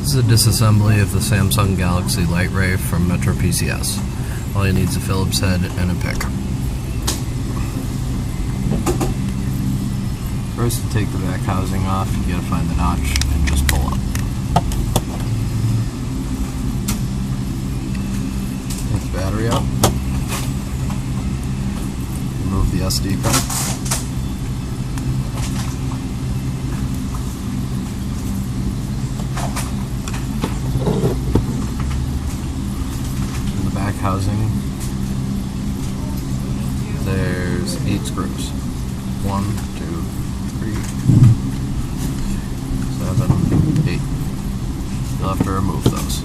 This is a disassembly of the Samsung Galaxy Lightray from Metro PCS. All you need is a Phillips head and a pick. First, to take the back housing off, you gotta find the notch and just pull up. Take the battery out. Remove the SD card. Housing, there's 8 screws. 1, 2, 3, 7, 8. You'll have to remove those.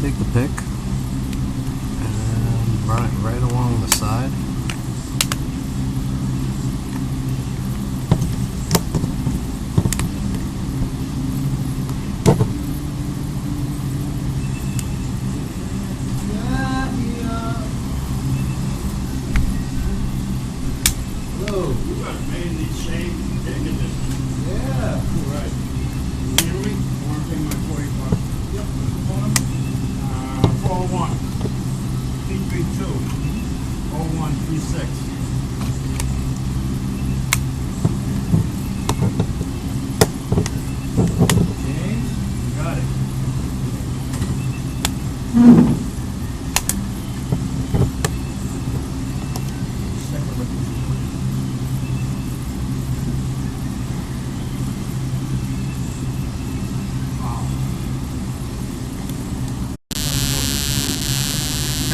Take the pick and run it right along the side. Hello. You got amazing shape. Yeah. Right. Hear me? I want to pay my 45. Yep. 401 P32 0136. James, you got it.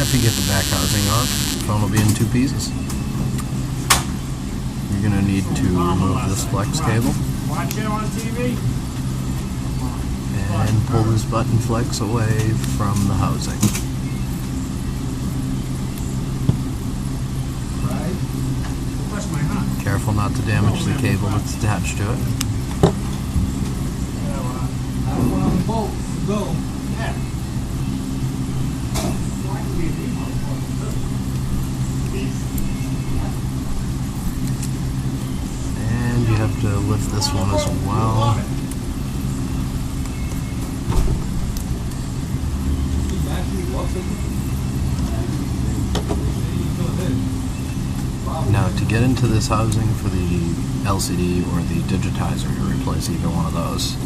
After you get the back housing off, the phone will be in 2 pieces. You're going to need to remove this flex cable Watch it on TV. and pull this button flex away from the housing. That's my hand. Careful not to damage the cable that's attached to it. I have one on the boat to go. Yeah. And you have to lift this one as well. Now, to get into this housing for the LCD or the digitizer, you replace either one of those.